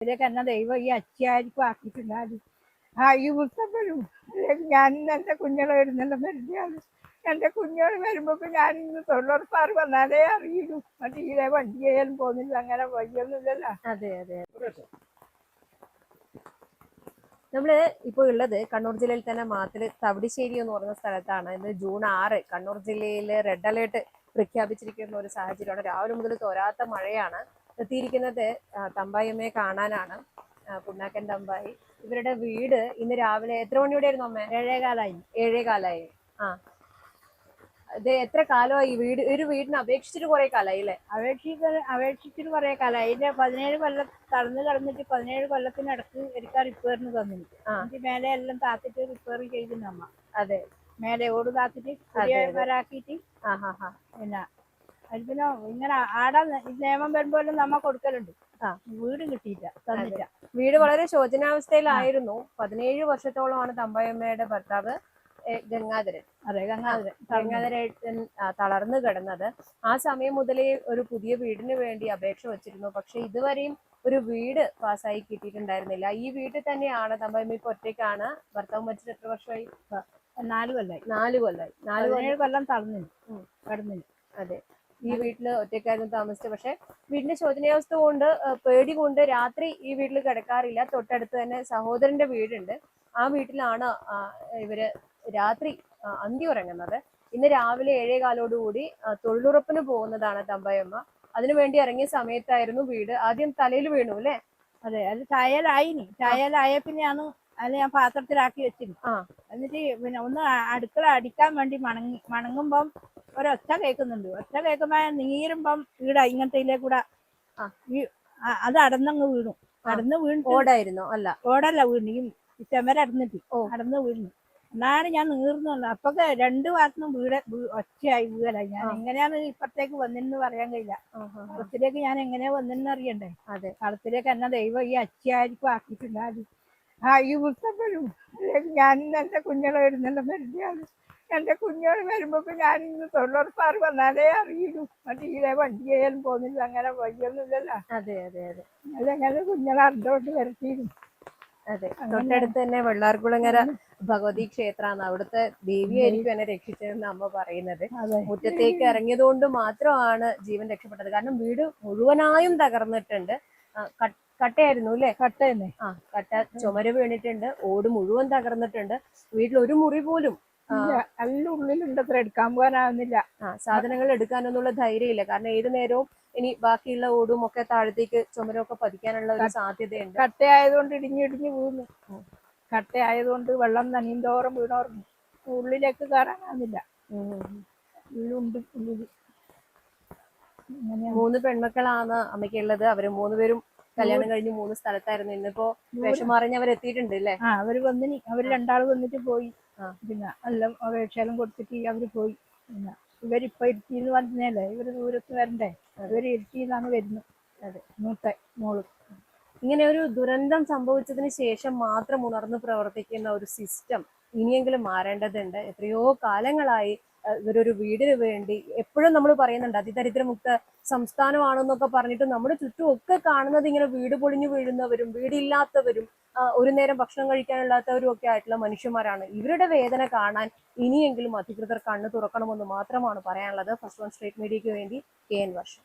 ഇതിലേക്ക് എന്നെ ദൈവം ഈ അച്ഛയായിരിക്കും ആക്കിയിട്ടുണ്ടാകും. ആ ഈ പുസ്തകരും ഞാൻ എൻ്റെ കുഞ്ഞുങ്ങളെ വരുന്നെല്ലാം വരുന്നതാണ്. എൻ്റെ കുഞ്ഞുങ്ങൾ വരുമ്പോൾ ഞാൻ ഇന്ന് തൊഴിലുറപ്പാറ് വന്നാലേ അറിയുള്ളൂ. മറ്റേ ഈ വണ്ടി ചെയ്യാനും പോകുന്നില്ല, അങ്ങനെ വഴിയൊന്നുമില്ലല്ലോ. അതെ അതെ. നമ്മള് ഇപ്പോൾ ഉള്ളത് കണ്ണൂർ ജില്ലയിൽ തന്നെ മാത്തിൽ തവിടിശ്ശേരി എന്ന് പറയുന്ന സ്ഥലത്താണ്. ഇന്ന് ജൂൺ 6 കണ്ണൂർ ജില്ലയിൽ റെഡ് അലേർട്ട് പ്രഖ്യാപിച്ചിരിക്കുന്ന ഒരു സാഹചര്യമാണ്. രാവിലെ മുതൽ തോരാത്ത മഴയാണ്. എത്തിയിരിക്കുന്നത് തമ്പായിയമ്മയെ കാണാനാണ്. പുണ്ണാക്കൻ തമ്പായി. ഇവരുടെ വീട് ഇന്ന് രാവിലെ എത്ര മണിയോടെ ആയിരുന്നു അമ്മ? 7:15. 7:15. ആ, ഇത് എത്ര കാലമായി ഒരു വീടിന് അപേക്ഷിച്ചിട്ട് കുറെ കാലമായി അല്ലേ? അപേക്ഷിച്ചിട്ട് കുറെ കാലമായി. അതിന്റെ 17 കൊല്ലം കടന്നിട്ട് 17 കൊല്ലത്തിനടക്ക് എനിക്ക് റിപ്പയറിന് തന്നിട്ട് എനിക്ക് മേലെ എല്ലാം താത്തിട്ട് റിപ്പയർ ചെയ്തിട്ടുണ്ട് അമ്മ. അതെ, മേലെ ഓട് താത്തിട്ട് വരാക്കിയിട്ട് പിന്നെ അതിന് ഇങ്ങനെ ആടെ നിയമം വരുമ്പോഴും നമ്മ കൊടുക്കലുണ്ട്. വീട് കിട്ടിയില്ല, തന്നില്ല. വീട് വളരെ ശോചനാവസ്ഥയിലായിരുന്നു. 17 വർഷത്തോളമാണ് തമ്പായമ്മയുടെ ഭർത്താവ് ഗംഗാധരൻ. അതെ, ഗംഗാധരൻ തളർന്നു കിടന്നത്. ആ സമയം മുതലേ ഒരു പുതിയ വീടിന് വേണ്ടി അപേക്ഷ വച്ചിരുന്നു. പക്ഷെ ഇതുവരെയും ഒരു വീട് പാസ്സായി കിട്ടിയിട്ടുണ്ടായിരുന്നില്ല. ഈ വീട്ടിൽ തന്നെയാണ് തമ്പായമ്മ ഇപ്പൊ ഒറ്റയ്ക്കാണ്. ഭർത്താവ് മരിച്ചിട്ട് എത്ര വർഷമായി? 4 കൊല്ലായി. 4 കൊല്ലം കടന്നില്ല. അതെ, ഈ വീട്ടില് ഒറ്റയ്ക്കായിരുന്നു താമസിച്ചത്. പക്ഷെ വീടിന്റെ ശോചനീയാവസ്ഥ കൊണ്ട്, പേടി കൊണ്ട് രാത്രി ഈ വീട്ടിൽ കിടക്കാറില്ല. തൊട്ടടുത്ത് തന്നെ സഹോദരന്റെ വീടുണ്ട്. ആ വീട്ടിലാണ് ഇവര് രാത്രി അന്തി ഉറങ്ങുന്നത്. ഇന്ന് രാവിലെ 7:15 തൊഴിലുറപ്പിന് പോകുന്നതാണ് തമ്പായമ്മ. അതിനുവേണ്ടി ഇറങ്ങിയ സമയത്തായിരുന്നു വീട് ആദ്യം തലയിൽ വീണു അല്ലേ? അതെ, അത് ചായലായ പിന്നെയാണ് അത് ഞാൻ പാത്രത്തിലാക്കി വെച്ചിരുന്നു. എന്നിട്ട് പിന്നെ ഒന്ന് അടുക്കള അടിക്കാൻ വേണ്ടി മണങ്ങുമ്പം ഒരൊച്ച കേൾക്കുന്നുണ്ട്. ഒച്ച കേൾക്കുമ്പോ നീരുമ്പം വീടാ ഇങ്ങനത്തെ കൂടെ അത് അടന്നങ്ങ് വീണു. ഓടായിരുന്നോ? അല്ല, ഓടല്ല വീണു, ഈ ചെമരടന്നിട്ട് അടന്ന് വീണു. എന്നാണ് ഞാൻ നീർന്നുള്ളു. അപ്പൊക്കെ 2 ഭാഗത്തും ഒച്ചയായി വീഴലായി. ഞാൻ എങ്ങനെയാണ് ഇപ്പത്തേക്ക് വന്നെന്ന് പറയാൻ കഴിയില്ല. കളത്തിലേക്ക് ഞാൻ എങ്ങനെയാ വന്നെന്ന് അറിയണ്ടേ? അതെ, കളത്തിലേക്ക് എന്നെ ദൈവം ഈ അച്ഛയായിരിക്കും ആക്കിയിട്ടുണ്ടാകും. ആ ഈ പുസ്തകരും ഞാൻ എൻ്റെ കുഞ്ഞുങ്ങളെ വരുന്നെല്ലാം വരുന്നതാണ്. എൻ്റെ കുഞ്ഞുങ്ങൾ വരുമ്പോൾ ഞാൻ ഇന്ന് തൊഴിലുറപ്പാറ് വന്നാലേ അറിയുള്ളൂ. മറ്റേ ഈ വണ്ടി ചെയ്യാനും പോകുന്നില്ല, അങ്ങനെ വഴിയൊന്നുമില്ലല്ലോ. അതെ അതെ അതെ. അതെങ്ങനെ കുഞ്ഞുങ്ങളെ അറിഞ്ഞോട്ട് വരട്ടിയിരുന്നു. അതെ, തൊട്ടടുത്ത് തന്നെ വെള്ളാർകുളങ്ങര ഭഗവതി ക്ഷേത്രമാണ്. അവിടുത്തെ ദേവിയായിരിക്കും എന്നെ രക്ഷിച്ചതെന്ന് അമ്മ പറയുന്നത്. മുറ്റത്തേക്ക് ഇറങ്ങിയത് കൊണ്ട് മാത്രമാണ് ജീവൻ രക്ഷപ്പെട്ടത്. കാരണം വീട് മുഴുവനായും തകർന്നിട്ടുണ്ട്. കട്ടയായിരുന്നു അല്ലേ? കട്ട തന്നെ. കട്ട ചുമര് വീണിട്ടുണ്ട്. ഓട് മുഴുവൻ തകർന്നിട്ടുണ്ട്. വീട്ടിൽ ഒരു മുറി പോലും എല്ലാം ഉള്ളിലുണ്ടത്ര, എടുക്കാൻ പോകാനാവുന്നില്ല. സാധനങ്ങൾ എടുക്കാനൊന്നുള്ള ധൈര്യമില്ല. കാരണം ഏതു നേരവും ഇനി ബാക്കിയുള്ള ഓടും ഒക്കെ താഴത്തേക്ക് ചുമരൊക്കെ പതിക്കാനുള്ള ഒരു സാധ്യതയുണ്ട്. കട്ടയായതുകൊണ്ട് ഇടിഞ്ഞിടിഞ്ഞ് വീണു. കട്ടയായതുകൊണ്ട് വെള്ളം നനീന്തോറും വീണോർന്നു. ഉള്ളിലേക്ക് കയറാനാവുന്നില്ല. ഉള്ളുണ്ട് ഉള്ളിൽ. 3 പെൺമക്കളാണ് അമ്മയ്ക്കുള്ളത്. അവര് 3 പേരും കല്യാണം കഴിഞ്ഞ് 3 സ്ഥലത്തായിരുന്നു. ഇന്നിപ്പോ വേഷമറിഞ്ഞ് അവരെത്തിയിട്ടുണ്ട് അല്ലേ? അവര് വന്നിനി. അവര് 2 വന്നിട്ട് പോയി. പിന്നെ എല്ലാം അപേക്ഷയെല്ലാം കൊടുത്തിട്ട് അവര് പോയി. പിന്നെ ഇവരിപ്പൊ ഇരുത്തിന്ന് പറഞ്ഞല്ലേ, ഇവര് ദൂരത്ത് വരണ്ടേ? ഇവര് ഇരുത്തിന്നാണ് വരുന്നത്. അതെ, മൂത്ത മോള്. ഇങ്ങനെ ഒരു ദുരന്തം സംഭവിച്ചതിന് ശേഷം മാത്രം ഉണർന്ന് പ്രവർത്തിക്കുന്ന ഒരു സിസ്റ്റം ഇനിയെങ്കിലും മാറേണ്ടതുണ്ട്. എത്രയോ കാലങ്ങളായി ഇവരൊരു വീടിന് വേണ്ടി എപ്പോഴും നമ്മൾ പറയുന്നുണ്ട് അതിദരിദ്രമുക്ത സംസ്ഥാനമാണെന്നൊക്കെ പറഞ്ഞിട്ട് നമ്മുടെ ചുറ്റും ഒക്കെ കാണുന്നത് ഇങ്ങനെ വീട് പൊളിഞ്ഞു വീഴുന്നവരും വീടില്ലാത്തവരും ഒരു നേരം ഭക്ഷണം കഴിക്കാനില്ലാത്തവരും ഒക്കെ ആയിട്ടുള്ള മനുഷ്യന്മാരാണ്. ഇവരുടെ വേദന കാണാൻ ഇനിയെങ്കിലും അധികൃതർ കണ്ണു തുറക്കണമെന്ന് മാത്രമാണ് പറയാനുള്ളത്. ഫസ്റ്റ് വൺ സ്ട്രീറ്റ് മീഡിയയ്ക്ക് വേണ്ടി KN വർഷം.